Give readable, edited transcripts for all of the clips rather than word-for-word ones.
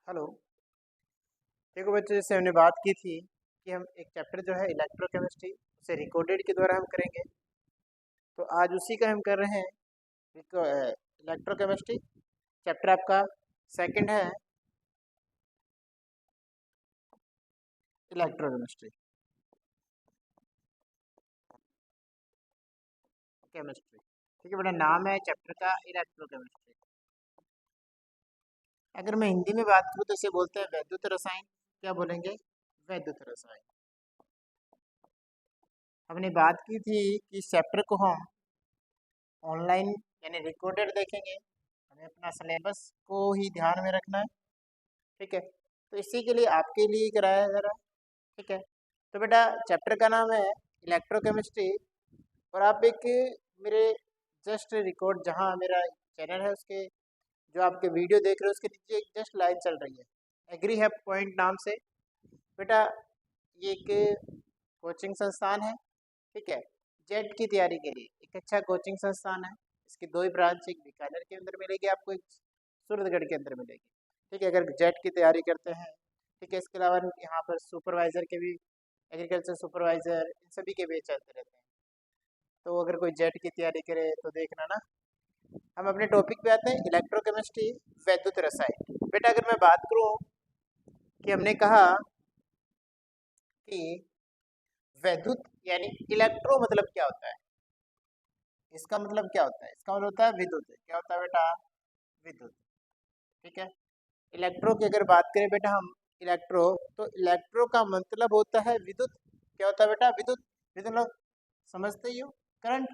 Hello. देखो बच्चों, जैसे हमने बात की थी कि हम एक चैप्टर जो है इलेक्ट्रोकेमिस्ट्री उसे रिकॉर्डेड के द्वारा हम करेंगे। तो आज उसी का हम कर रहे हैं। इलेक्ट्रोकेमिस्ट्री चैप्टर आपका सेकंड है, इलेक्ट्रोकेमिस्ट्री केमिस्ट्री। ठीक है बेटा, नाम है चैप्टर का इलेक्ट्रोकेमिस्ट्री। अगर मैं हिंदी में बात करूँ तो इसे बोलते हैं वैद्युत रसायन। क्या बोलेंगे? वैद्युत रसायन। हमने बात की थी कि इस चैप्टर को हम ऑनलाइन यानी रिकॉर्डेड देखेंगे। हमें अपना सिलेबस को ही ध्यान में रखना है। ठीक है, तो इसी के लिए आपके लिए कराया जा रहा है। ठीक है, तो बेटा चैप्टर का नाम है इलेक्ट्रोकेमिस्ट्री। और आप एक मेरे जस्ट रिकॉर्ड जहाँ मेरा चैनल है उसके जो आपके वीडियो देख रहे हो उसके नीचे एक जस्ट लाइन चल रही है, एग्री है पॉइंट नाम से। बेटा ये एक कोचिंग संस्थान है। ठीक है, जेट की तैयारी के लिए एक अच्छा कोचिंग संस्थान है। इसकी दो ही ब्रांच, एक बीकानेर के अंदर मिलेगी आपको, एक सूरतगढ़ के अंदर मिलेगी। ठीक है, अगर जेट की तैयारी करते हैं। ठीक है, इसके अलावा यहाँ पर सुपरवाइजर के भी, एग्रीकल्चर सुपरवाइजर, इन सभी के भी चलते रहते हैं। तो अगर कोई जेट की तैयारी करे तो देखना ना। हम अपने टॉपिक पे आते हैं, इलेक्ट्रोकेमिस्ट्री वैद्युत रसायन। बेटा अगर मैं बात करूँ कि हमने कहा कि वैद्युत यानी इलेक्ट्रो मतलब क्या होता है, इसका मतलब क्या होता है? इसका मतलब होता है विद्युत। क्या होता है बेटा? विद्युत। ठीक है, इलेक्ट्रो की अगर बात करें बेटा हम, इलेक्ट्रो, तो इलेक्ट्रो का मतलब होता है विद्युत। क्या होता है बेटा? विद्युत। विद्युत लोग समझते ही हो, करंट।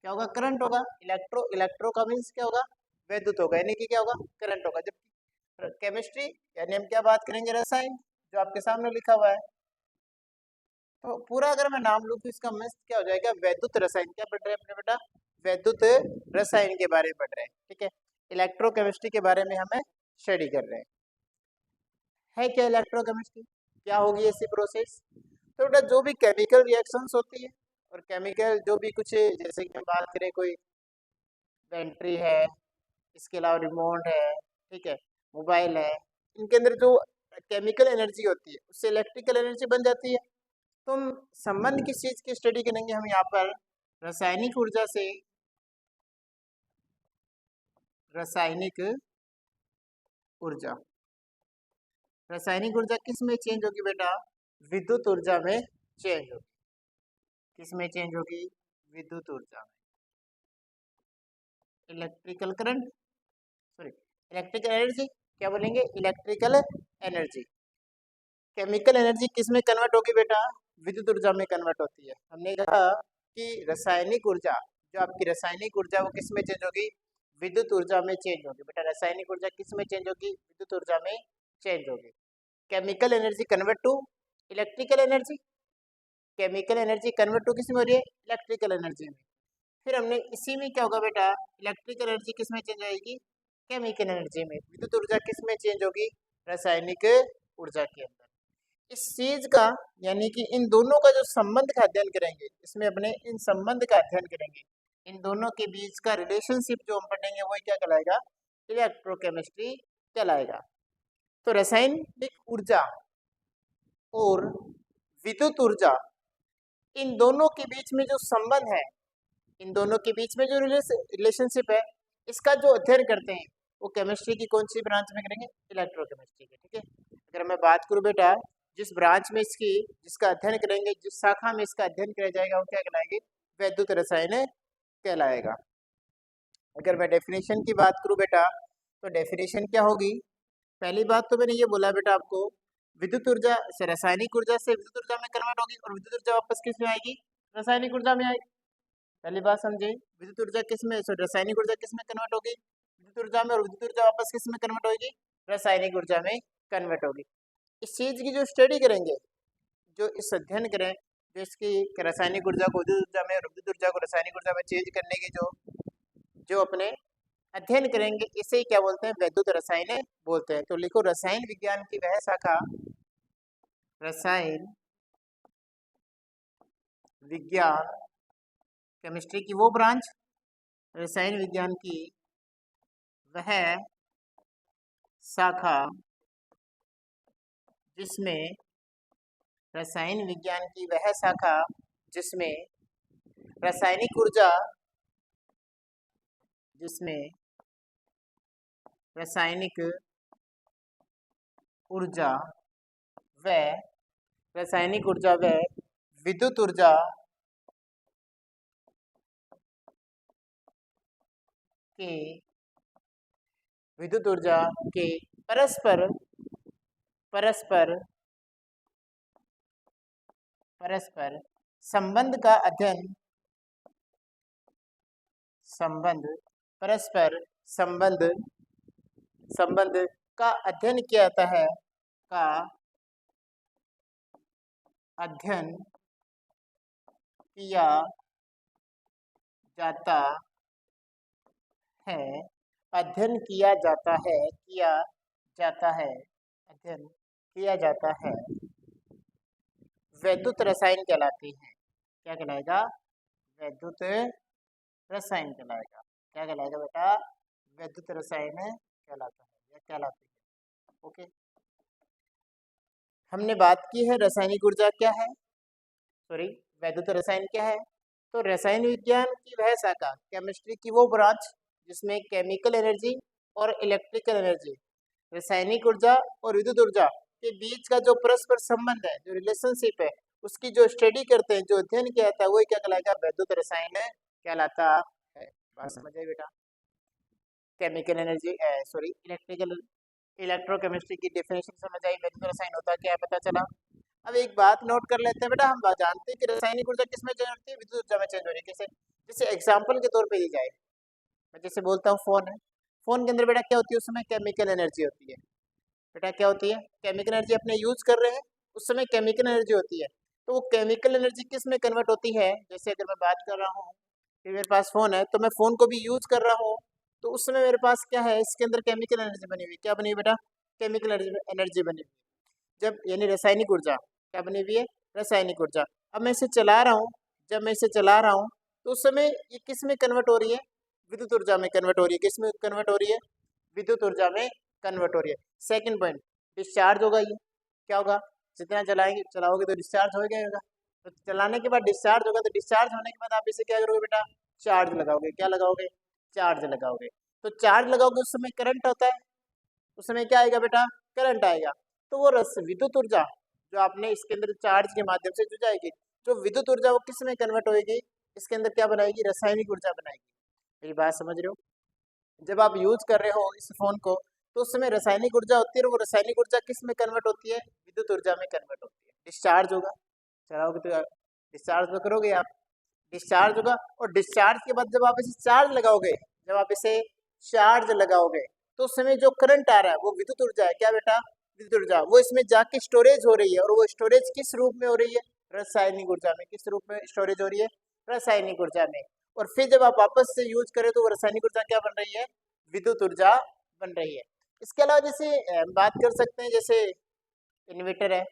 क्या होगा? करंट होगा। इलेक्ट्रो, इलेक्ट्रो का मीन्स क्या होगा? विद्युत होगा, यानी कि क्या होगा? करंट होगा। जबकि केमिस्ट्री यानी हम क्या बात करेंगे? रसायन, जो आपके सामने लिखा हुआ है। तो पूरा अगर मैं नाम लूँ तो इसका मीन्स क्या हो जाएगा? वैद्युत रसायन। क्या पढ़ रहे हैं अपने बेटा? वैद्युत रसायन के बारे में पढ़ रहे हैं। ठीक है, इलेक्ट्रोकेमिस्ट्री के बारे में हमें स्टडी कर रहे हैं। है क्या इलेक्ट्रोकेमिस्ट्री? क्या होगी ऐसी प्रोसेस? तो बेटा जो भी केमिकल रिएक्शंस होती है और केमिकल जो भी कुछ, जैसे कि हम बात करें कोई बैटरी है, इसके अलावा रिमोट है, ठीक है, मोबाइल है, इनके अंदर जो केमिकल एनर्जी होती है उससे इलेक्ट्रिकल एनर्जी बन जाती है। तो हम संबंध किस चीज की स्टडी करेंगे हम यहाँ पर? रासायनिक ऊर्जा से। रासायनिक ऊर्जा। रासायनिक ऊर्जा किस में चेंज होगी बेटा? विद्युत ऊर्जा में चेंज होगी। किस में चेंज होगी? विद्युत ऊर्जा में। Electrical current, sorry, electrical energy. क्या बोलेंगे? Electrical energy. केमिकल एनर्जी किस में कन्वर्ट होगी बेटा? विद्युत ऊर्जा में कन्वर्ट होती है। हमने कहा कि रासायनिक ऊर्जा, जो आपकी रासायनिक ऊर्जा वो किस में चेंज होगी? विद्युत ऊर्जा में चेंज होगी। बेटा रासायनिक ऊर्जा किस में चेंज होगी? विद्युत ऊर्जा में चेंज होगी। Chemical energy convert to electrical energy. Chemical energy convert to किस में हो रही है? इलेक्ट्रिकल एनर्जी में। फिर हमने इसी में क्या होगा बेटा? इलेक्ट्रिकल एनर्जी किस में चेंज आएगी? केमिकल एनर्जी में। विद्युत ऊर्जा किस में चेंज होगी? रासायनिक ऊर्जा के अंदर। इस चीज का यानी कि इन दोनों का जो संबंध का अध्ययन करेंगे, इसमें अपने इन संबंध का अध्ययन करेंगे, इन दोनों के बीच का रिलेशनशिप जो हम पढ़ेंगे वो क्या कहलाएगा? इलेक्ट्रोकेमिस्ट्री कहलाएगा। तो रासायनिक ऊर्जा और विद्युत ऊर्जा, इन दोनों के बीच में जो संबंध है, इन दोनों के बीच में जो रिलेशनशिप है, इसका जो अध्ययन करते हैं वो केमिस्ट्री की कौन सी ब्रांच में करेंगे? इलेक्ट्रोकेमिस्ट्री के। ठीक है, अगर मैं बात करूं बेटा, जिस ब्रांच में इसकी, जिसका अध्ययन करेंगे, जिस शाखा में इसका अध्ययन किया जाएगा वो क्या कहलाएगी? वैद्युत रसायन कहलाएगा। अगर मैं डेफिनेशन की बात करूं बेटा, तो डेफिनेशन क्या होगी? पहली बात तो मैंने ये बोला बेटा आपको, विद्युत ऊर्जा से रासायनिक ऊर्जा से विद्युत ऊर्जा में कन्वर्ट होगी और विद्युत ऊर्जा वापस किस में आएगी? रासायनिक ऊर्जा में आएगी। पहली बात समझे, विद्युत ऊर्जा किस में, सॉरी, रासायनिक ऊर्जा किस में कन्वर्ट होगी? विद्युत ऊर्जा में। और विद्युत ऊर्जा वापस किस में कन्वर्ट होगी? रासायनिक ऊर्जा में कन्वर्ट होगी। इस चीज की जो स्टडी करेंगे, जो इस अध्ययन करें, जो इसकी रासायनिक ऊर्जा को विद्युत ऊर्जा में और विद्युत ऊर्जा को रासायनिक ऊर्जा में चेंज करने की जो जो अपने अध्ययन करेंगे, इसे क्या बोलते हैं? वैद्युत रसायन बोलते हैं। तो लिखो, रसायन विज्ञान की वह शाखा, रसायन विज्ञान, केमिस्ट्री की वो ब्रांच, रसायन विज्ञान की वह शाखा जिसमें रसायन विज्ञान की वह शाखा जिसमें रासायनिक ऊर्जा जिसमें रासायनिक ऊर्जा व रासायनिक ऊर्जा व विद्युत ऊर्जा के विद्युत ऊर्जा के परस्पर परस्पर परस्पर संबंध का अध्ययन परस्पर संबंध का अध्ययन किया जाता है का अध्ययन किया जाता है अध्ययन किया जाता है अध्ययन किया जाता है वैद्युत रसायन कहलाती है। क्या कहलाएगा? वैद्युत रसायन कहलाएगा। क्या कहलाएगा बेटा? वैद्युत रसायन कहलाता है या कहलाती है। ओके, हमने बात की है रासायनिक ऊर्जा क्या है, सॉरी वैद्युत रसायन क्या है। तो रसायन विज्ञान की वह शाखा, केमिस्ट्री की वो ब्रांच जिसमें केमिकल एनर्जी और इलेक्ट्रिकल एनर्जी, रासायनिक ऊर्जा और विद्युत ऊर्जा के बीच का जो परस्पर संबंध है, जो रिलेशनशिप है, उसकी जो स्टडी करते हैं, जो अध्ययन किया जाता है, वही क्या कहलाएगा? वैद्युत रसायन कहलाता है। बात समझ आई बेटा? केमिकल एनर्जी सॉरी इलेक्ट्रोकेमिस्ट्री की डेफिनेशन समझ आई, वैद्युत रसायन होता क्या है पता चला। अब एक बात नोट कर लेते हैं बेटा, हम जानते हैं कि रासायनिक ऊर्जा किस में चेंज होती है? विद्युत ऊर्जा में चेंज हो रही है। कैसे? जैसे एग्जाम्पल के तौर पे दी जाए, मैं जैसे बोलता हूँ फोन है, फोन के अंदर बेटा क्या होती है? उस समय केमिकल एनर्जी होती है। बेटा क्या होती है? केमिकल एनर्जी अपने यूज कर रहे हैं, उस समय केमिकल एनर्जी होती है। तो वो केमिकल एनर्जी किस में कन्वर्ट होती है? जैसे अगर मैं बात कर रहा हूँ कि मेरे पास फोन है, तो मैं फोन को भी यूज कर रहा हूँ, तो उस समय मेरे पास क्या है? इसके अंदर केमिकल एनर्जी बनी हुई। क्या बनी हुई बेटा? केमिकल एनर्जी बनी हुई। जब यानी रासायनिक ऊर्जा क्या बनी हुई है? रासायनिक ऊर्जा। अब मैं इसे चला रहा हूँ, जब मैं इसे चला रहा हूँ तो उस समय ये किस में कन्वर्ट हो रही है? विद्युत ऊर्जा में कन्वर्ट हो रही है। किस में कन्वर्ट हो रही है? विद्युत ऊर्जा में कन्वर्ट हो रही है। सेकंड पॉइंट, डिस्चार्ज होगा। ये क्या होगा? जितना चलाओगे तो डिस्चार्ज हो जाएगा। तो चलाने के बाद डिस्चार्ज होगा, तो डिस्चार्ज होने के बाद आप इसे क्या करोगे बेटा? चार्ज लगाओगे। क्या लगाओगे? चार्ज लगाओगे। तो चार्ज लगाओगे, उस समय करंट होता है, उस समय क्या आएगा बेटा? करंट आएगा। तो वो विद्युत ऊर्जा जो आपने इसके अंदर चार्ज के माध्यम से जो जाएगी, जो विद्युत ऊर्जा वो किस में कन्वर्ट होगी? इसके अंदर क्या बनाएगी? रासायनिक ऊर्जा बनाएगी। मेरी बात समझ रहे हो? जब आप यूज कर रहे हो इस फोन को, तो उस समय रासायनिक ऊर्जा होती है, और वो रासायनिक ऊर्जा किस में कन्वर्ट होती है? विद्युत ऊर्जा में कन्वर्ट होती है। डिस्चार्ज होगा, चलाओगे तो डिस्चार्ज तो करोगे आप, डिस्चार्ज होगा, और डिस्चार्ज के बाद जब आप इसे चार्ज लगाओगे, जब आप इसे चार्ज लगाओगे, तो उस समय जो करंट आ रहा है वो विद्युत ऊर्जा है। क्या बेटा? विद्युत ऊर्जा। वो इसमें जाके स्टोरेज हो रही है, और वो स्टोरेज किस रूप में हो रही है? रासायनिक ऊर्जा में। किस रूप में स्टोरेज हो रही है? रासायनिक ऊर्जा में। और फिर जब आप वापस से यूज करें तो वो रासायनिक ऊर्जा क्या बन रही है? विद्युत ऊर्जा बन रही है। इसके अलावा जैसे बात कर सकते हैं, जैसे इन्वर्टर है,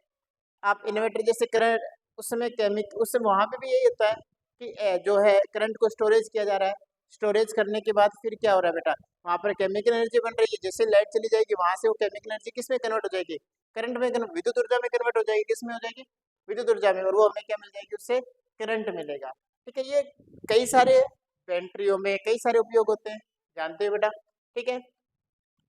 आप इन्वर्टर जैसे करंट, उस समय उस समय वहाँ पे भी यही होता है कि जो है करंट को स्टोरेज किया जा रहा है। स्टोरेज करने के बाद फिर क्या हो रहा है बेटा? वहाँ पर केमिकल एनर्जी बन रही है। जैसे लाइट चली जाएगी, वहाँ से वो केमिकल एनर्जी किस में कन्वर्ट हो जाएगी? करंट में, विद्युत ऊर्जा में कन्वर्ट हो जाएगी। किस में हो जाएगी? विद्युत ऊर्जा में। और वो हमें क्या मिल जाएगी? उससे करंट मिलेगा। ठीक है, ये कई सारे बैटरियों में कई सारे उपयोग होते हैं, जानते हो बेटा? ठीक है,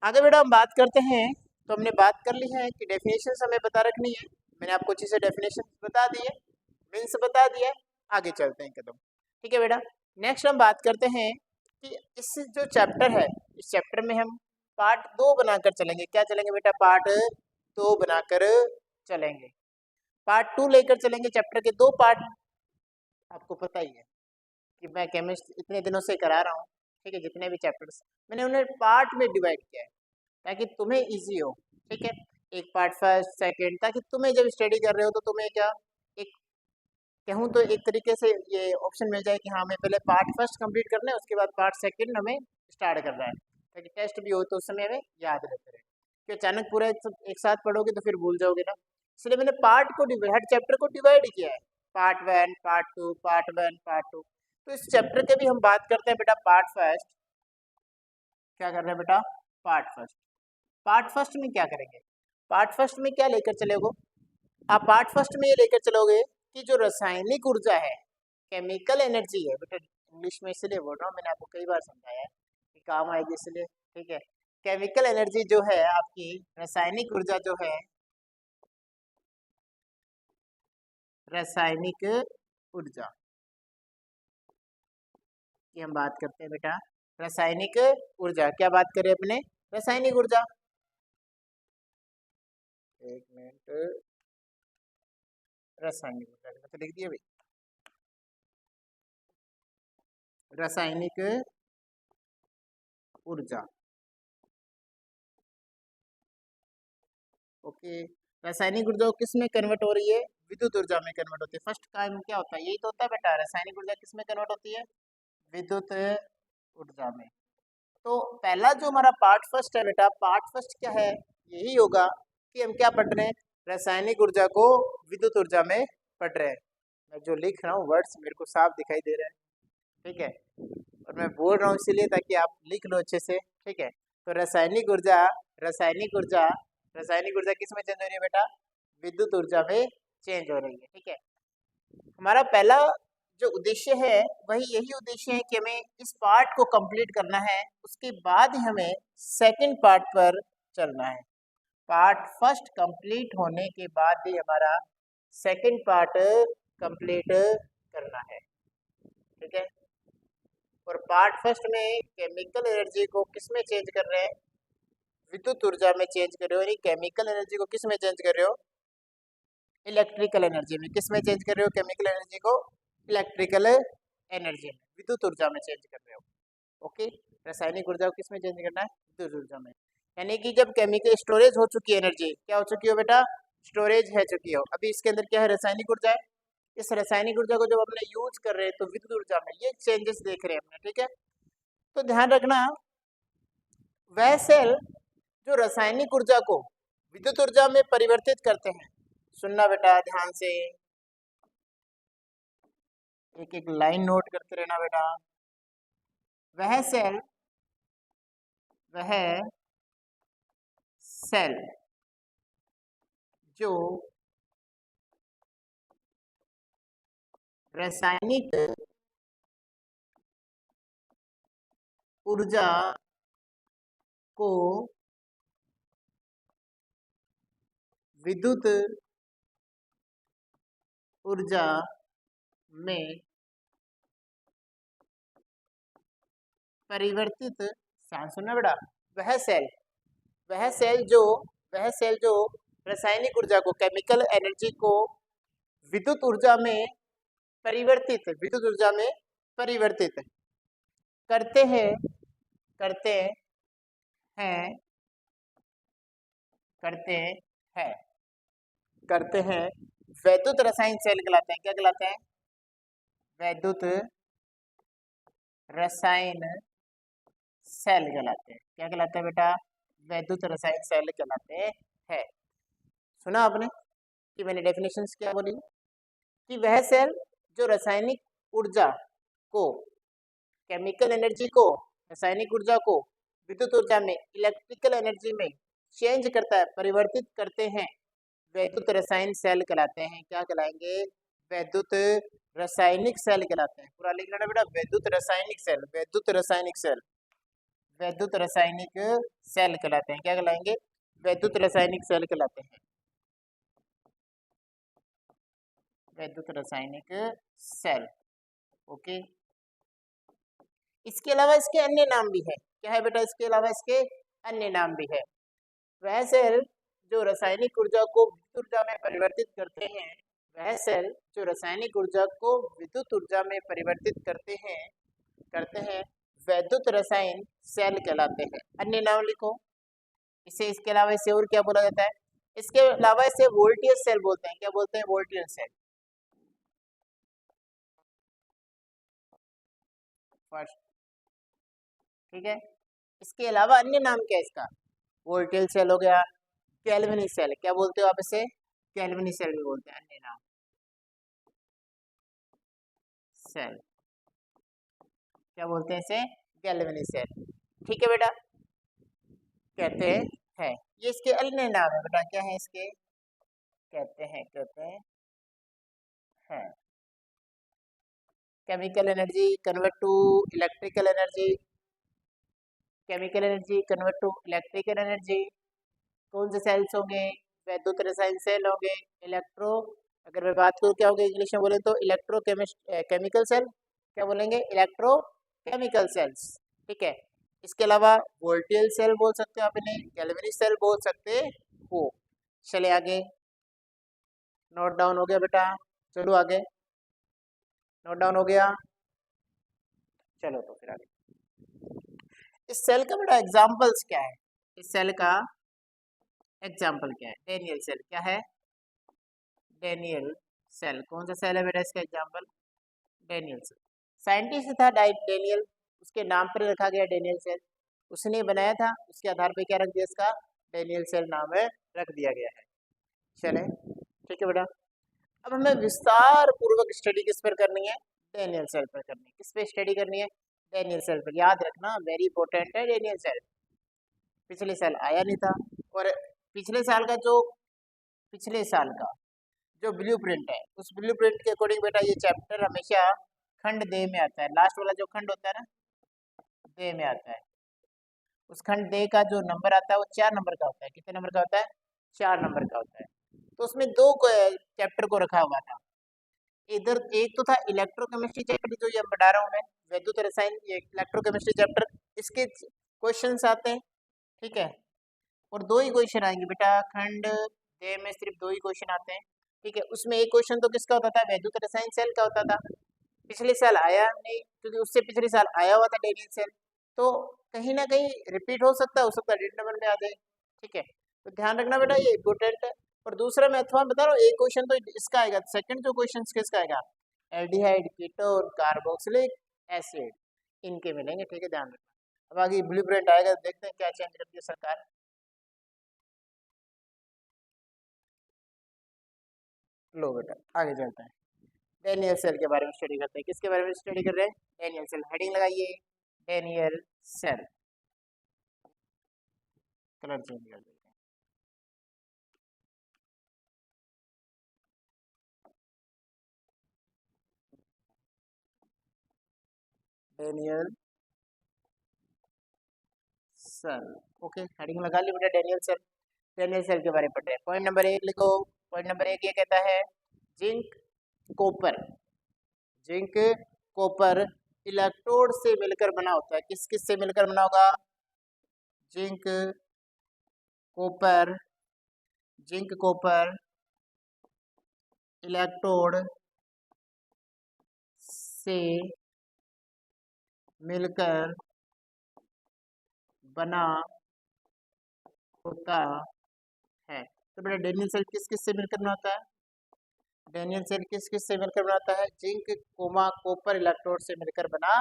आगे बेटा हम बात करते हैं। तो हमने बात कर ली है कि डेफिनेशन हमें बता रखनी है। मैंने आपको अच्छे से डेफिनेशन बता दी है, मीन्स बता दिया है। आगे चलते हैं कदम। ठीक है बेटा, नेक्स्ट हम बात करते हैं कि इस जो चैप्टर है, इस चैप्टर में हम पार्ट 2 बनाकर चलेंगे। क्या चलेंगे बेटा? पार्ट 2 बनाकर चलेंगे। पार्ट 2 लेकर चलेंगे। चैप्टर के 2 पार्ट, आपको पता ही है कि मैं केमिस्ट्री इतने दिनों से करा रहा हूँ। ठीक है, जितने भी चैप्टर्स मैंने उन्हें पार्ट में डिवाइड किया है ताकि तुम्हें इजी हो। ठीक है, एक पार्ट फर्स्ट सेकंड, ताकि तुम्हें जब स्टडी कर रहे हो तो तुम्हें क्या एक कहूँ तो एक तरीके से ये ऑप्शन मिल जाए कि हाँ हमें पहले पार्ट फर्स्ट कंप्लीट करना है, उसके बाद पार्ट सेकंड हमें स्टार्ट करना है, ताकि टेस्ट भी हो तो उस समय हमें याद रहते रहे। कि अचानक पूरा एक साथ पढ़ोगे तो फिर भूल जाओगे ना। इसलिए मैंने पार्ट को हर चैप्टर को डिवाइड किया है, पार्ट 1 पार्ट 2 पार्ट 1 पार्ट 2। तो इस चैप्टर के भी हम बात करते हैं बेटा पार्ट फर्स्ट। क्या कर रहे हैं बेटा? Part first. पार्ट फर्स्ट में क्या करेंगे? पार्ट फर्स्ट में क्या लेकर चलोगे आप? पार्ट फर्स्ट में ये लेकर चलोगे कि जो रासायनिक ऊर्जा है, केमिकल एनर्जी है, बेटा इंग्लिश में इसलिए बोल रहा हूँ, मैंने आपको कई बार समझाया है कि काम आएगी इसलिए, ठीक है। केमिकल एनर्जी जो है आपकी, रासायनिक ऊर्जा जो है, रासायनिक ऊर्जा की हम बात करते हैं बेटा। रासायनिक ऊर्जा, क्या बात करें अपने? रासायनिक ऊर्जा। एक मिनट, रासायनिक ऊर्जा तो लिख दिया भाई, रासायनिक ऊर्जा। ओके, रासायनिक ऊर्जा किस में कन्वर्ट हो रही है? विद्युत ऊर्जा में कन्वर्ट होती है। फर्स्ट काम क्या होता है? यही तो होता है बेटा, रासायनिक ऊर्जा किस में कन्वर्ट होती है? विद्युत ऊर्जा में। तो पहला जो हमारा पार्ट फर्स्ट है बेटा, पार्ट फर्स्ट क्या है? यही होगा कि हम क्या पढ़ रहे हैं? रासायनिक ऊर्जा को विद्युत ऊर्जा में पढ़ रहे हैं। मैं जो लिख रहा हूँ वर्ड्स मेरे को साफ दिखाई दे रहे हैं, ठीक है, और मैं बोल रहा हूँ इसीलिए ताकि आप लिख लो अच्छे से, ठीक है। तो रासायनिक ऊर्जा, रासायनिक ऊर्जा, रासायनिक ऊर्जा किस में चेंज हो रही है बेटा? विद्युत ऊर्जा में चेंज हो रही है, ठीक है। हमारा पहला जो उद्देश्य है वही यही उद्देश्य है कि हमें इस पार्ट को कंप्लीट करना है, उसके बाद ही हमें सेकंड पार्ट पर चलना है। पार्ट फर्स्ट कंप्लीट होने के बाद ही हमारा सेकंड पार्ट कंप्लीट करना है, ठीक है। और पार्ट फर्स्ट में केमिकल एनर्जी को किस में चेंज कर रहे हैं? विद्युत ऊर्जा में चेंज कर रहे हो। यानी केमिकल एनर्जी को किस में चेंज कर रहे हो? इलेक्ट्रिकल एनर्जी में। किस में चेंज कर रहे हो केमिकल एनर्जी को? इलेक्ट्रिकल एनर्जी में, विद्युत ऊर्जा में चेंज कर रहे हो। ओके, रासायनिक ऊर्जा को किस में चेंज करना है? विद्युत ऊर्जा में। यानी कि जब केमिकल स्टोरेज हो चुकी है एनर्जी, क्या हो चुकी हो बेटा? स्टोरेज है चुकी हो। अभी इसके अंदर क्या है? रासायनिक ऊर्जा है। इस रासायनिक ऊर्जा को जब अपने यूज कर रहे हैं तो विद्युत ऊर्जा में ये चेंजेस देख रहे हैं अपने, ठीक है। तो ध्यान रखना, वह सेल जो रासायनिक ऊर्जा को विद्युत ऊर्जा में परिवर्तित करते हैं, सुनना बेटा ध्यान से, एक एक लाइन नोट करते रहना बेटा। वह सेल जो रासायनिक ऊर्जा को विद्युत ऊर्जा में परिवर्तित, सुनना बेटा, वह सेल जो रासायनिक ऊर्जा को, केमिकल एनर्जी को विद्युत ऊर्जा में विद्युत ऊर्जा में परिवर्तित करते हैं करते हैं करते हैं करते हैं वैद्युत रसायन सेल कहलाते हैं। क्या कहलाते हैं? वैद्युत रसायन सेल कहलाते हैं। क्या कहलाते हैं बेटा? वैद्युत रसायन सेल कहलाते हैं। सुना आपने कि मैंने डेफिनेशंस क्या बोली? कि वह सेल जो रासायनिक ऊर्जा को, केमिकल एनर्जी को, रासायनिक ऊर्जा को विद्युत ऊर्जा में, इलेक्ट्रिकल एनर्जी में चेंज करता है, परिवर्तित करते हैं, वैद्युत रसायन सेल कहलाते हैं। क्या कहलाएंगे? वैद्युत रासायनिक सेल कहलाते हैं। पूरा लिख लेना बेटा, वैद्युत रासायनिक सेल, वैद्युत रासायनिक सेल, वैद्युत रासायनिक सेल कहलाते हैं। क्या कहलाएंगे? वैद्युत रासायनिक सेल कहलाते हैं, वैद्युत रासायनिक सेल। ओके, इसके अलावा इसके अन्य नाम भी है। क्या है बेटा? इसके अलावा इसके अन्य नाम भी है। वह सेल जो रासायनिक ऊर्जा को विद्युत ऊर्जा में परिवर्तित करते हैं, वह सेल जो रासायनिक ऊर्जा को विद्युत ऊर्जा में परिवर्तित करते हैं वैद्युत रसायन सेल कहलाते हैं। अन्य नाम लिखो इसे। इसके अलावा इसे और क्या बोला जाता है? इसके अलावा इसे वोल्टेज सेल बोलते हैं। क्या बोलते हैं? Voltage cell. फर्स्ट, ठीक है। इसके अलावा अन्य नाम क्या है इसका? वोल्टेज सेल हो गया, कैल्विनी सेल, क्या बोलते हो आप इसे? कैल्विनी सेल भी बोलते हैं, अन्य नाम सेल। क्या बोलते हैं इसे? कैल्विनी सेल, ठीक है बेटा। कहते हैं है। ये इसके अन्य नाम है बेटा, क्या है इसके, कहते हैं है chemical energy convert to electrical energy, chemical energy convert to electrical energy. कौन से सेल्स होंगे, वैद्युत रसायन सेल होंगे। इलेक्ट्रो, अगर मैं बात करूँ क्या होगा इंग्लिश में बोले तो इलेक्ट्रो केमिकल सेल, क्या बोलेंगे, इलेक्ट्रो केमिकल सेल्स। ठीक है, इसके अलावा वोल्टेज सेल बोल सकते हो आप इन्हें, गैल्वेनिक सेल बोल सकते हो। चले आगे, नोट डाउन हो गया बेटा, चलो आगे, नोट डाउन हो गया, चलो तो फिर आगे। इस सेल का बेटा एग्जांपल्स क्या है, इस सेल का एग्जाम्पल क्या है, डेनियल सेल, क्या है, डेनियल सेल। कौन सा सेल है बेटा इसका एग्जाम्पल, डेनियल सेल। साइंटिस्ट था डेनियल, उसके नाम पर रखा गया डेनियल सेल, उसने बनाया था, उसके आधार पे क्या रख दिया, इसका डेनियल सेल नाम है, रख दिया गया है। चले, ठीक है बेटा। अब हमें विस्तार पूर्वक स्टडी किस पर करनी है, डेनियल सेल पर करनी है। किस पे स्टडी करनी है, डेनियल सेल पर। याद रखना, वेरी इंपॉर्टेंट है डेनियल सेल। पिछले साल आया नहीं था, और पिछले साल का जो ब्लूप्रिंट है, उस ब्लूप्रिंट के अकॉर्डिंग बेटा ये चैप्टर हमेशा खंड दे में आता है। लास्ट वाला जो खंड होता है ना, दे में आता है। उस खंड दे का जो नंबर आता है वो 4 नंबर का होता है। कितने नंबर का होता है, 4 नंबर का होता है। तो उसमें 2 चैप्टर को रखा हुआ था। इधर एक तो था इलेक्ट्रोकेमिस्ट्री चैप्टर, जो ये बता रहा हूँ मैं, वैद्युत रसायन, ये इलेक्ट्रोकेमिस्ट्री चैप्टर, इसके क्वेश्चंस आते हैं। ठीक है, और 2 ही क्वेश्चन आएंगे बेटा, खंड दे में सिर्फ 2 ही क्वेश्चन आते हैं। ठीक है, उसमें एक क्वेश्चन तो किसका होता था, वैद्युत रसायन सेल का होता था। पिछले साल आया नहीं, क्योंकि उससे पिछले साल आया हुआ था डेनियल सेल, तो कहीं ना कहीं रिपीट हो सकता है डेट नंबर में आ जाए। ठीक है, तो ध्यान रखना बेटा, ये इम्पोर्टेंट है। और दूसरा मैं अथवा बता रहा हूँ, एक क्वेश्चन तो इसका आएगा, सेकंड जो क्वेश्चन किसका आएगा, एल्डिहाइड, कीटोन, कार्बोक्सिलिक एसिड, इनके मिलेंगे। ठीक है, ध्यान रखना। अब आगे ब्लूप्रिंट आएगा, देखते हैं क्या चेंज करती है सरकार। लो बेटा आगे चलते हैं, डेनियल सेल के बारे में स्टडी करते हैं। किसके बारे में स्टडी कर रहे हैं, डेनियल सेल। हेडिंग लगाइए, डेनियल सेल। कलर चेंज कर देते हैं। डेनियल सेल, ओके, हेडिंग लगा ली बेटा, डेनियल सेल। डेनियल सेल के बारे में पढ़ रहे हैं। पॉइंट नंबर 1 लिखो। पॉइंट नंबर 1 ये कहता है, zinc copper, zinc copper electrode से मिलकर बना होता है। किस किस से मिलकर बना होगा, zinc copper, zinc copper electrode से मिलकर बना होता है। तो बेटा डेनियल सेल किस किस से मिलकर बना होता है, डेनियल सेल किस किस से मिलकर बना होता है, जिंक कोमा कॉपर इलेक्ट्रोड से मिलकर बना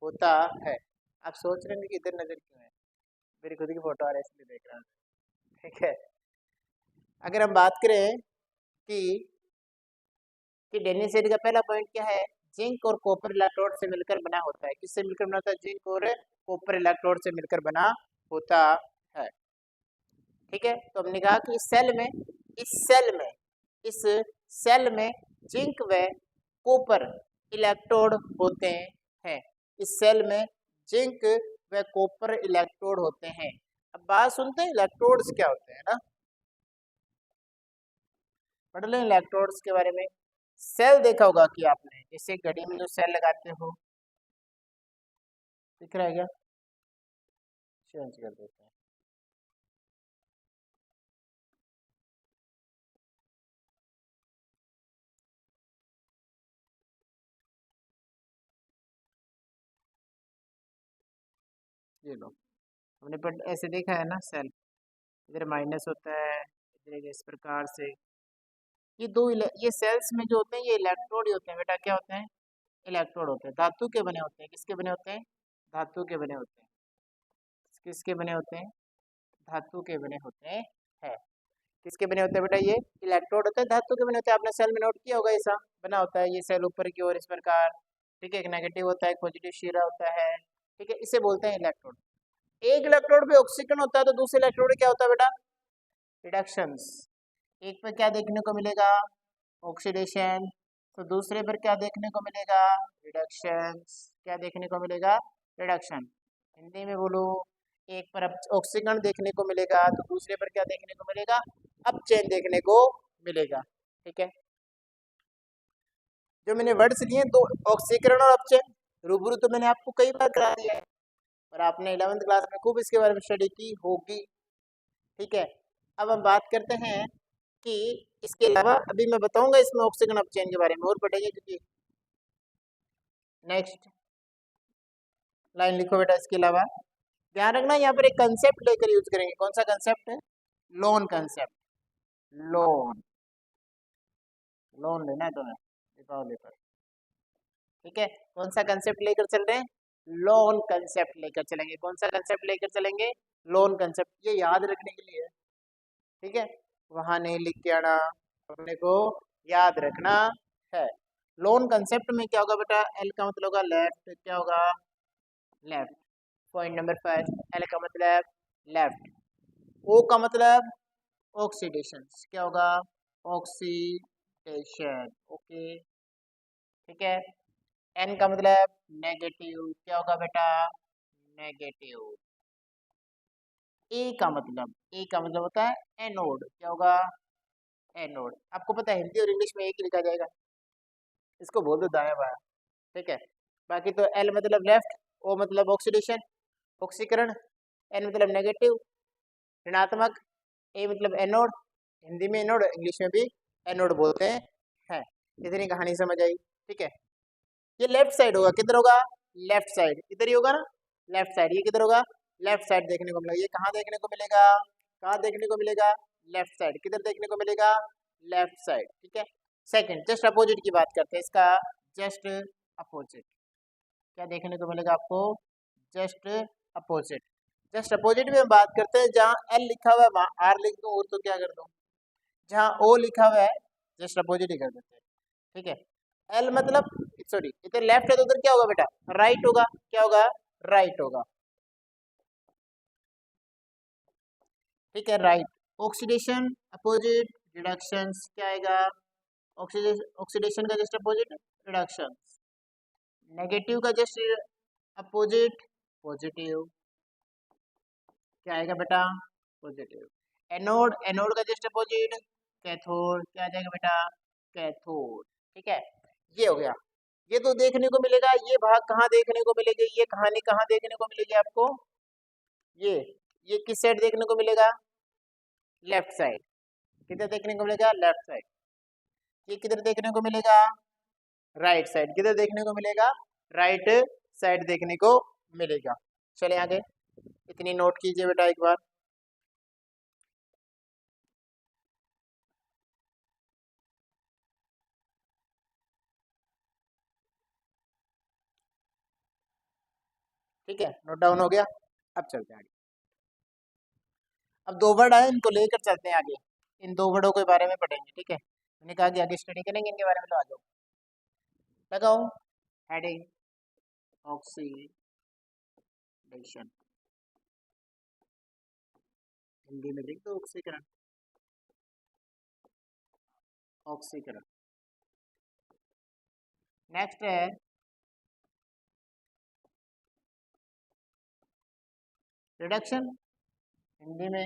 होता है। आप सोच रहे हैं कि इधर नजर क्यों है, मेरी खुद की फोटो आ रही है इसलिए देख रहा हूँ। ठीक है, अगर हम बात करें कि डेनियल सेल का पहला पॉइंट क्या है, जिंक और कॉपर इलेक्ट्रोड से मिलकर बना होता है। किससे मिलकर बना होता है, जिंक और कॉपर इलेक्ट्रोड से मिलकर बना होता है। ठीक है, तो हमने कहा कि इस सेल में जिंक व कॉपर इलेक्ट्रोड होते हैं। इस सेल में जिंक व कॉपर इलेक्ट्रोड होते हैं। अब बात सुनते हैं इलेक्ट्रोड्स क्या होते हैं ना, पढ़ लें इलेक्ट्रोड्स के बारे में। सेल देखा होगा कि आपने, जैसे घड़ी में जो सेल लगाते हो, दिख रहा है क्या, चेंज कर देते हैं। ये लो, हमने पर ऐसे देखा है ना, सेल इधर माइनस होता है, इधर इस प्रकार से। ये सेल्स में जो होते हैं ये इलेक्ट्रोड ही होते हैं बेटा, क्या होते हैं, इलेक्ट्रोड होते हैं। धातु के बने होते हैं, किसके बने होते हैं, धातु के बने होते हैं। किसके बने होते हैं, धातु के बने होते हैं। किसके बने होते हैं बेटा, ये इलेक्ट्रोड होते हैं, धातु के बने होते हैं। आपने सेल में नोट किया होगा, ऐसा बना होता है ये सेल ऊपर की ओर इस प्रकार। ठीक है, एक नेगेटिव होता है, एक पॉजिटिव शिरा होता है। ठीक है, इसे बोलते हैं इलेक्ट्रोड। एक इलेक्ट्रोड पे ऑक्सीकरण होता है तो दूसरे इलेक्ट्रोड पे क्या होता है बेटा, रिडक्शंस। एक पे क्या देखने को मिलेगा, ऑक्सीडेशन, तो दूसरे पर क्या देखने को मिलेगा, रिडक्शंस। क्या देखने को मिलेगा, रिडक्शन। हिंदी में बोलो, एक पर ऑक्सीकरण देखने को मिलेगा तो दूसरे पर क्या देखने को मिलेगा, अपचयन देखने को मिलेगा। ठीक है, जो मैंने वर्ड्स लिए दो, ऑक्सीकरण और अपचयन, रूबरू तो मैंने आपको कई बार करा दिया है और आपने 11वीं क्लास में खूब इसके बारे में स्टडी की होगी। ठीक है, अब हम बात करते हैं कि इसके अलावा अभी मैं बताऊंगा इसमें ऑक्सीकरण अपचयन के बारे में और पढ़ेंगे, क्योंकि नेक्स्ट लाइन लिखो बेटा। इसके अलावा ध्यान रखना यहाँ पर एक कंसेप्ट लेकर यूज करेंगे। कौन सा कंसेप्ट है, लोन कंसेप्ट। लोन, लोन लेना है तुम्हें दीपावली पर। ठीक है, कौन सा कंसेप्ट लेकर चल रहे हैं, लोन कंसेप्ट लेकर चलेंगे। कौन सा कंसेप्ट लेकर चलेंगे, लोन कंसेप्ट। ये याद रखने के लिए है, ठीक है, वहां नहीं लिख के आना, अपने को याद रखना है। लोन कंसेप्ट में क्या होगा बेटा, एल का मतलब होगा लेफ्ट, क्या होगा, लेफ्ट। पॉइंट नंबर 5, एल का मतलब लेफ्ट, ओ का मतलब ऑक्सीडेशन, क्या होगा, ऑक्सीडेशन। ओके, ठीक है, एन का मतलब नेगेटिव, क्या होगा बेटा, नेगेटिव। ए का मतलब होता है एनोड, क्या होगा, एनोड। आपको पता है हिंदी और इंग्लिश में एक ही लिखा जाएगा, इसको बोल दो दाया बाया। ठीक है, बाकी तो एल मतलब लेफ्ट, ओ मतलब ऑक्सीडेशन, ऑक्सीकरण, एन मतलब नेगेटिव, ऋणात्मक, ए मतलब एनोड, हिंदी में एनोड, इंग्लिश में भी एनोड बोलते हैं। इतनी कहानी समझ आई। ठीक है, ये लेफ्ट साइड होगा, किधर होगा, लेफ्ट साइड, इधर ही होगा ना, लेफ्ट साइड। ये किधर होगा, लेफ्ट साइड देखने को मिलेगा। ये कहाँ देखने को मिलेगा, कहाँ देखने को मिलेगा, लेफ्ट साइड। किधर देखने को मिलेगा, लेफ्ट साइड। ठीक है, सेकंड जस्ट अपोजिट की बात करते हैं। इसका जस्ट अपोजिट क्या देखने को मिलेगा आपको, जस्ट अपोजिट। जस्ट अपोजिट में हम बात करते हैं, जहाँ एल लिखा हुआ है वहाँ आर लिख दूँ और तो क्या कर दूँ, जहाँ ओ लिखा हुआ है जस्ट अपोजिट ही कर देते हैं। ठीक है, एल मतलब सॉरी, इधर लेफ्ट है तो उधर क्या होगा बेटा, राइट होगा, क्या होगा, राइट होगा। ठीक है, राइट। ऑक्सीडेशन अपोजिट, रिडक्शन क्या आएगा, ऑक्सीडेशन का जस्ट अपोजिट रिडक्शन, नेगेटिव का जस्ट अपोजिट पॉजिटिव, क्या आएगा बेटा, पॉजिटिव। एनोड, एनोड का जस्ट अपोजिट कैथोड, क्या आ जाएगा बेटा, कैथोड। ठीक है, ये हो गया। ये तो देखने को मिलेगा, ये भाग कहाँ देखने को मिलेगी, ये कहानी कहाँ देखने को मिलेगी आपको, ये ये किस साइड देखने को मिलेगा, लेफ्ट साइड। किधर देखने को मिलेगा, लेफ्ट साइड। ये किधर देखने को मिलेगा, राइट साइड। किधर देखने को मिलेगा, राइट साइड देखने को मिलेगा। चले आगे, इतनी नोट कीजिए बेटा एक बार। ठीक है, नोट डाउन हो गया। अब चलते हैं आगे। अब दो वर्ड आए, इनको लेकर चलते हैं आगे, इन दो वर्डों के बारे में पढ़ेंगे। ठीक है, मैंने कहा कि आगे स्टडी करेंगे इनके बारे में, तो आ जाओ लगाओ हेडिंग, ऑक्सीडेशन, हिंदी में लिख दो ऑक्सीकरण, ऑक्सीकरण। नेक्स्ट है रिडक्शन, हिंदी में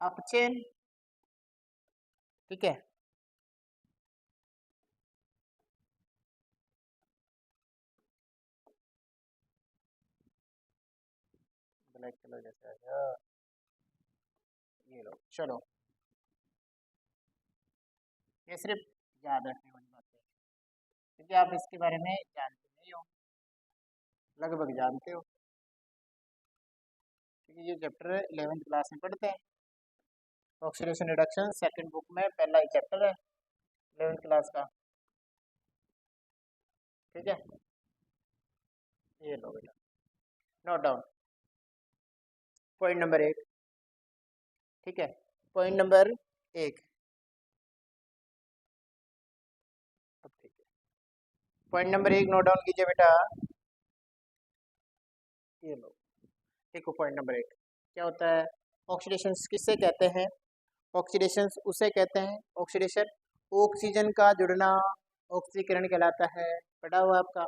अपचयन। ठीक है, ब्लैक कलर जैसा है ये लो, चलो ये सिर्फ याद रखने वाली बात है, क्योंकि आप इसके बारे में जानते नहीं हो, लगभग जानते हो, क्योंकि ये चैप्टर 11वीं क्लास में पढ़ते हैं। ऑक्सीडेशन रिडक्शन सेकंड बुक में पहला ही चैप्टर है 11वीं क्लास का। ठीक है, ये लो बेटा, नोट डाउन। पॉइंट नंबर 1, ठीक है, पॉइंट नंबर 1, ठीक है, पॉइंट नंबर 1 नोट डाउन कीजिए बेटा। ये लो, देखो पॉइंट नंबर 1 क्या होता है। ऑक्सीडेशन किससे कहते हैं? ऑक्सीडेशन उसे कहते हैं, ऑक्सीडेशन ऑक्सीजन का जुड़ना ऑक्सीकरण कहलाता है। पढ़ा हुआ आपका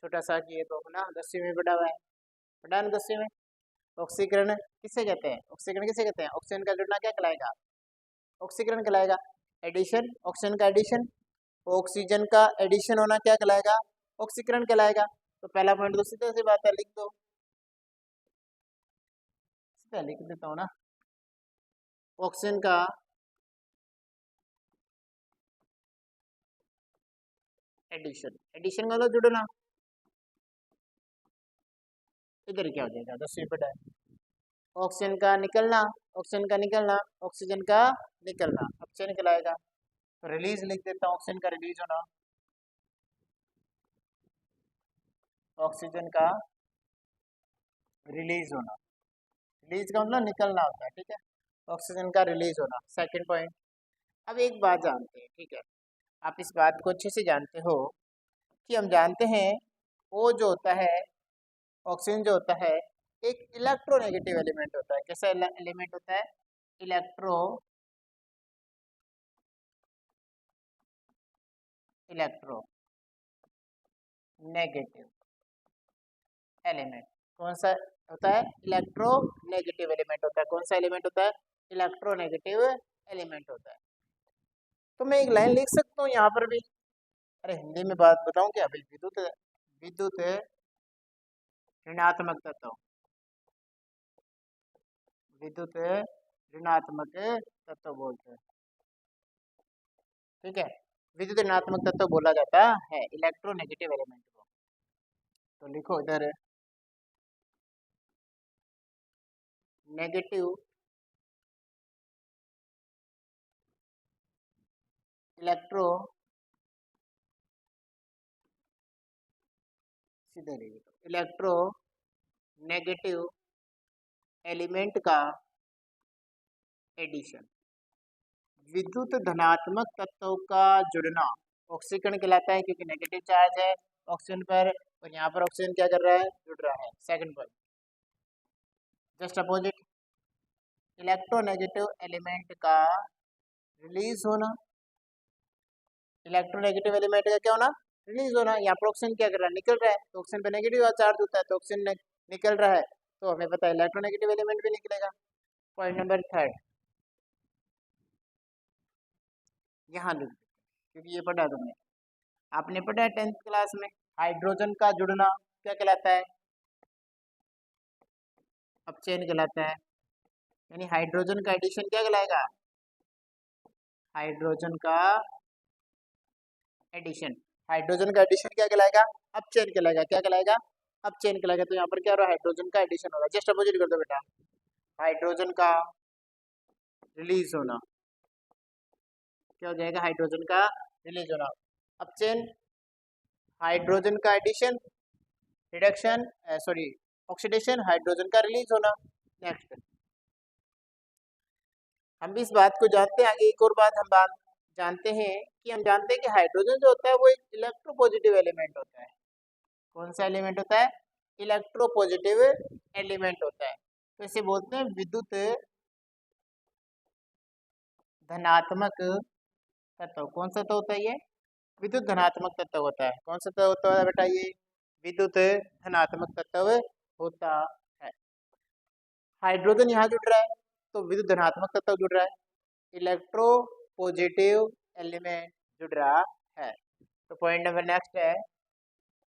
छोटा सा कि ये तो है ना, 10वीं में पढ़ा हुआ है, पढ़ा ना 10वीं में। ऑक्सीकरण किससे कहते हैं? ऑक्सीकरण किसे कहते हैं? ऑक्सीजन का जुड़ना क्या कहलाएगा? ऑक्सीकरण कहलाएगा। एडिशन, ऑक्सीजन का एडिशन, ऑक्सीजन का एडिशन होना क्या कहलाएगा? ऑक्सीकरण कहलाएगा। तो पहला पॉइंट तो सीधे सी बात है, लिख दो, सीधा लिख देता हूँ ना। ऑक्सीजन का एडिशन, एडिशन का तो जुड़ना, इधर क्या हो जाएगा, 10वीं पढ़ा है। ऑक्सीजन का निकलना, ऑक्सीजन का निकलना, ऑक्सीजन का निकलना ऑक्सीजन कहलाएगा। तो रिलीज लिख देता हूँ, ऑक्सीजन का रिलीज होना, ऑक्सीजन का रिलीज होना, रिलीज का मतलब निकलना होता है, ठीक है। ऑक्सीजन का रिलीज होना, सेकंड पॉइंट। अब एक बात जानते हैं, ठीक है, आप इस बात को अच्छे से जानते हो कि हम जानते हैं वो जो होता है ऑक्सीजन जो होता है एक इलेक्ट्रोनेगेटिव एलिमेंट होता है। कैसा एलिमेंट होता है? Electro negative element. कौन सा होता है? इलेक्ट्रोनेगेटिव एलिमेंट होता है। कौन सा एलिमेंट होता है? इलेक्ट्रोनेगेटिव एलिमेंट होता है। तो मैं एक लाइन लिख सकता हूँ यहाँ पर भी, अरे हिंदी में बात बताऊं क्या भाई? विद्युत विद्युत ऋणात्मक तत्व, विद्युत ऋणात्मक तत्व बोलते हैं, ठीक है। विद्युत ऋणात्मक तत्व बोला जाता है इलेक्ट्रोनेगेटिव एलिमेंट को। तो लिखो इधर नेगेटिव इलेक्ट्रो, सीधे लिखो इलेक्ट्रो नेगेटिव एलिमेंट का एडिशन। विद्युत धनात्मक तत्वों का जुड़ना ऑक्सीकरण कहलाता है, क्योंकि नेगेटिव चार्ज है ऑक्सीजन पर, और यहाँ पर ऑक्सीजन क्या कर रहा है? जुड़ रहा है। Second point, just opposite, electronegative element का रिलीज होना, इलेक्ट्रोनेगेटिव एलिमेंट का क्या होना? रिलीज होना। यहाँ पर ऑक्सीजन क्या कर रहा है? निकल रहा है। तो ऑक्सीजन पर नेगेटिव चार्ज होता है, तो ऑक्सीजन निकल रहा है, तो हमें पता है इलेक्ट्रोनेगेटिव एलिमेंट भी निकलेगा। पॉइंट नंबर 3 यहाँ लिख दो, क्योंकि ये पढ़ा तुमने, आपने पढ़ा है 10th क्लास में। हाइड्रोजन का जुड़ना क्या कहलाता है? अपचयन कहलाता है। यानी हाइड्रोजन का एडिशन क्या कहलाएगा? हाइड्रोजन का एडिशन, हाइड्रोजन का एडिशन क्या कहलाएगा? अपचयन कहलाएगा। क्या कहलाएगा? अपचयन कहलाएगा। तो यहाँ पर क्या हो रहा है? हाइड्रोजन का एडिशन होगा। जस्ट अपोजिट कर दो बेटा, हाइड्रोजन का रिलीज होना क्या हो जाएगा? हाइड्रोजन का रिलीज होना। अपचयन, हाइड्रोजन का addition, reduction, sorry oxidation, hydrogen का रिलीज होना। नेक्स्ट, हम भी इस बात को जानते हैं, आगे एक और बात हम जानते हैं कि हम जानते हैं कि हाइड्रोजन जो होता है वो एक इलेक्ट्रोपॉजिटिव एलिमेंट होता है। कौन सा एलिमेंट होता है? इलेक्ट्रोपॉजिटिव एलिमेंट होता है। तो इसे बोलते हैं विद्युत धनात्मक तत्व। कौन सा तत्व होता है ये? विद्युत धनात्मक तत्व होता है। कौन सा तत्व होता है बेटा? ये विद्युत धनात्मक तत्व होता है। हाइड्रोजन यहाँ जुड़ रहा है तो विद्युत धनात्मक तत्व जुड़ रहा है, इलेक्ट्रो पॉजिटिव एलिमेंट जुड़ रहा है। तो पॉइंट नंबर नेक्स्ट है,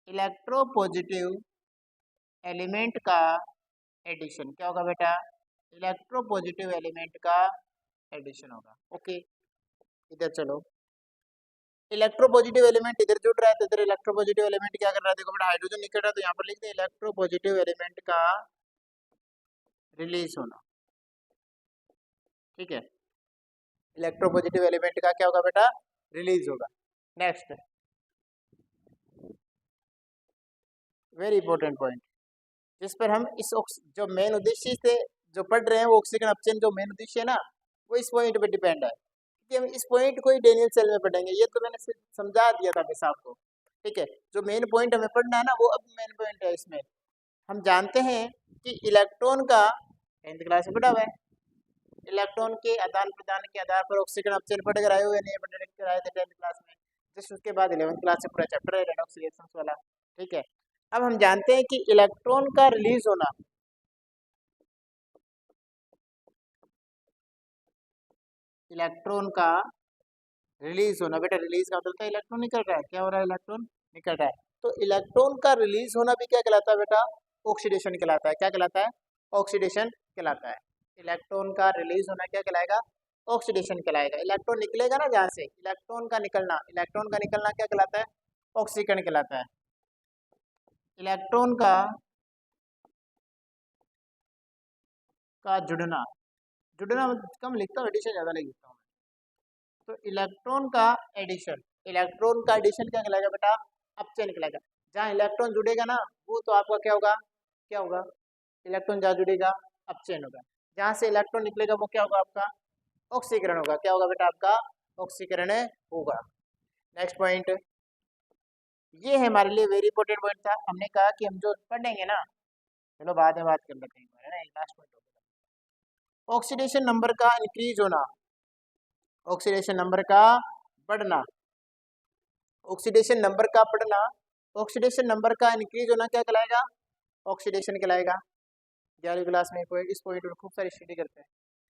इलेक्ट्रो पॉजिटिव एलिमेंट का एडिशन क्या होगा बेटा? इलेक्ट्रो पॉजिटिव एलिमेंट का एडिशन होगा। ओके, इधर चलो, इलेक्ट्रो पॉजिटिव एलिमेंट इधर जुड़ रहा है, तो इधर इलेक्ट्रो पॉजिटिव एलिमेंट क्या कर रहा है? देखो बेटा, हाइड्रोजन निकल रहा है, तो यहाँ पर लिख दे इलेक्ट्रो पॉजिटिव एलिमेंट का रिलीज होना, ठीक है। इलेक्ट्रोपॉजिटिव एलिमेंट का क्या होगा बेटा? रिलीज होगा। नेक्स्ट, वेरी इंपॉर्टेंट पॉइंट, जिस पर हम इस जो मेन उद्देश्य से जो पढ़ रहे हैं वो ऑक्सीजन अपचयन जो मेन उद्देश्य है ना, वो इस पॉइंट पे डिपेंड है कि हम इस पॉइंट को ही डेनियल सेल में पढ़ेंगे। ये तो मैंने सिर्फ समझा दिया था बस आपको, ठीक है। जो मेन पॉइंट हमें पढ़ना है ना, वो अब मेन पॉइंट है इसमें, हम जानते हैं कि इलेक्ट्रॉन का 10th क्लास में पढ़ा हुआ है, इलेक्ट्रॉन के आदान प्रदान के आधार पर ऑक्सीकरण अपचयन पढ़ कराए हुए नहीं पढ़ कराए थे 10th क्लास में। जस्ट उसके बाद 11th क्लास से पूरा चैप्टर है रेडॉक्स रिएक्शंस वाला, ठीक है। अब हम जानते हैं कि इलेक्ट्रॉन का रिलीज होना, इलेक्ट्रॉन का रिलीज होना, बेटा रिलीज का मतलब है इलेक्ट्रॉन निकल रहा है, क्या हो रहा है, इलेक्ट्रॉन निकल रहा है। तो इलेक्ट्रॉन का रिलीज होना भी क्या कहलाता है बेटा, ऑक्सीडेशन कहलाता है। क्या कहलाता है, ऑक्सीडेशन कहलाता है। इलेक्ट्रॉन का रिलीज होना क्या कहलाएगा, ऑक्सीडेशन कहलाएगा। इलेक्ट्रॉन निकलेगा ना जहाँ से, इलेक्ट्रॉन का निकलना, इलेक्ट्रॉन का निकलना क्या कहलाता है, ऑक्सीकरण कहलाता है। इलेक्ट्रॉन का जुड़ना, जुड़ना कम लिखता हूँ, एडिशन ज्यादा लिखता हूँ। तो इलेक्ट्रॉन का एडिशन, इलेक्ट्रॉन का एडिशन क्या कहलाएगा बेटा, अपचयन कहलाएगा। जहाँ इलेक्ट्रॉन जुड़ेगा ना वो तो आपका क्या होगा, क्या होगा, इलेक्ट्रॉन जहाँ जुड़ेगा अपचयन होगा। जहाँ से इलेक्ट्रॉन निकलेगा वो क्या होगा, आपका ऑक्सीकरण होगा। क्या होगा बेटा, आपका ऑक्सीकरण होगा। नेक्स्ट पॉइंट, ये है हमारे लिए वेरी इंपॉर्टेंट पॉइंट था। हमने कहा कि हम जो पढ़ेंगे ना, चलो बाद में बात कर लेते हैं, है ना, लास्ट पॉइंट होगा। ऑक्सीडेशन नंबर का इंक्रीज होना, ऑक्सीडेशन नंबर का बढ़ना, ऑक्सीडेशन नंबर का बढ़ना, ऑक्सीडेशन नंबर का इंक्रीज होना क्या कहलाएगा, ऑक्सीडेशन कहलाएगा। 11वीं क्लास में इस पॉइंट पर खूब सारी स्टडी करते हैं,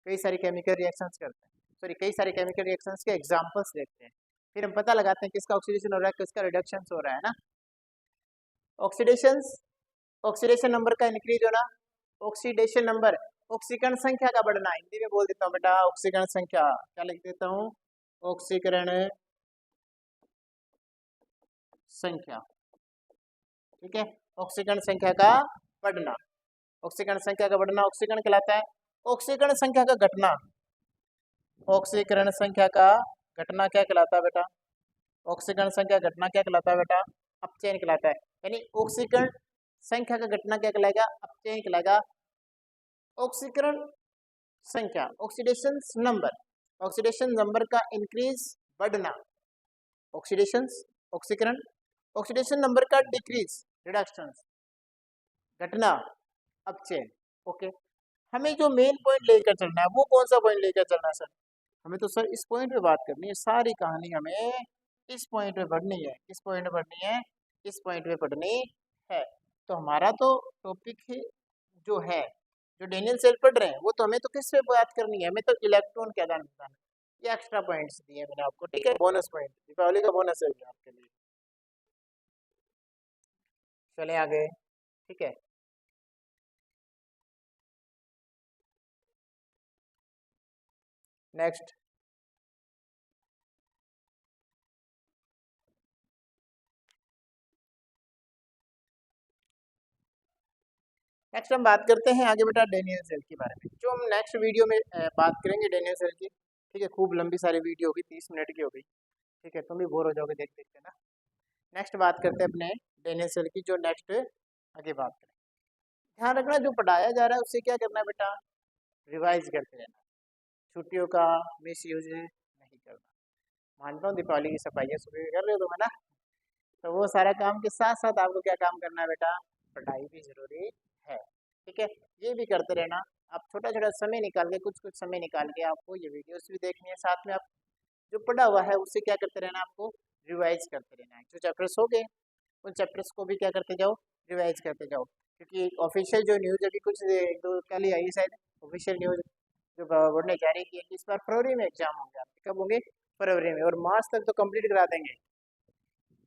कई सारे केमिकल रिएक्शंस करते हैं, सॉरी कई सारे केमिकल रिएक्शंस के एग्जांपल्स देखते हैं, फिर हम पता लगाते हैं किसका ऑक्सीडेशन हो रहा है, किसका रिडक्शन हो रहा है ना। ऑक्सीडेशन, ऑक्सीडेशन नंबर का इंक्रीज होना, ऑक्सीडेशन नंबर, ऑक्सीकरण संख्या का बढ़ना। हिंदी में बोल देता हूँ बेटा, ऑक्सीकरण संख्या, क्या लिख देता हूँ, ऑक्सीकरण संख्या, ठीक है। ऑक्सीकरण संख्या का बढ़ना, ऑक्सीकरण संख्या का बढ़ना ऑक्सीकरण कहलाता है। ऑक्सीकरण संख्या का घटना, ऑक्सीकरण संख्या का घटना क्या कहलाता है बेटा, ऑक्सीकरण संख्या घटना क्या कहलाता है बेटा, अपचयन कहलाता है। यानी ऑक्सीकरण संख्या का घटना क्या कहलाएगा, अपचयन कहलाएगा। ऑक्सीकरण संख्या, ऑक्सीडेशन नंबर, ऑक्सीडेशन नंबर का इंक्रीज बढ़ना, ऑक्सीडेशन ऑक्सीकरण, ऑक्सीडेशन नंबर का डिक्रीज रिडक्शन, घटना अपचयन। ओके, हमें जो मेन पॉइंट लेकर चलना है वो कौन सा पॉइंट लेकर चलना है सर, हमें तो सर इस पॉइंट पे बात करनी है, सारी कहानी हमें इस पॉइंट पे पढ़नी है, किस पॉइंट पे पढ़नी है, इस पॉइंट पे पढ़नी है। तो हमारा तो टॉपिक जो है, जो डेनियल सेल पढ़ रहे हैं वो तो हमें तो किस पे बात करनी है, हमें तो इलेक्ट्रॉन के आदान प्रदान, ये एक्स्ट्रा पॉइंट्स दिए मैंने आपको, ठीक है, बोनस पॉइंट, दीपावली का बोनस है आपके लिए। चले आगे, ठीक है। नेक्स्ट, नेक्स्ट हम बात करते हैं आगे बेटा डेनियल सेल के बारे में, जो हम नेक्स्ट वीडियो में बात करेंगे डेनियल सेल की, ठीक है। खूब लंबी सारी वीडियो होगी, 30 मिनट की होगी, ठीक है, तुम भी बोर हो जाओगे देख देख के ना। नेक्स्ट बात करते हैं अपने डेनियल सेल की, जो नेक्स्ट आगे बात करें। ध्यान रखना जो पढ़ाया जा रहा है उससे क्या करना है बेटा, रिवाइज करते रहना, छुट्टियों का मिस यूज नहीं करना। मानता हूँ दीपावली की सफाइयाँ सुबह कर रहे हो तुम, है ना, तो वो सारा काम के साथ साथ आपको क्या काम करना है बेटा, पढ़ाई भी जरूरी है, ठीक है। ये भी करते रहना, आप छोटा छोटा समय निकाल के, कुछ कुछ समय निकाल के आपको ये वीडियोस भी देखनी है, साथ में आप जो पढ़ा हुआ है उससे क्या करते रहना, आपको रिवाइज करते रहना है। जो चैप्टर्स हो गए उन चैप्टर्स को भी क्या करते जाओ, रिवाइज करते जाओ, क्योंकि ऑफिशियल जो न्यूज़ अभी कुछ दो कल ही आई शायद, ऑफिशियल न्यूज़ जो गवर्नमेंट ने जारी की है कि इस बार फरवरी में एग्जाम होंगे आपके, कब होंगे, फरवरी में, और मार्च तक तो कंप्लीट करा देंगे।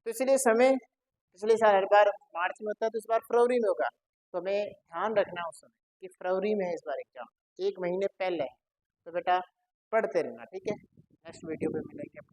तो इसलिए समय, पिछले साल हर बार मार्च में होता है, तो इस बार फरवरी में होगा, तो हमें ध्यान रखना उस समय कि फरवरी में है इस बार एग्जाम, 1 महीने पहले है, तो बेटा पढ़ते रहना, ठीक है। नेक्स्ट वीडियो पे मिलेंगे।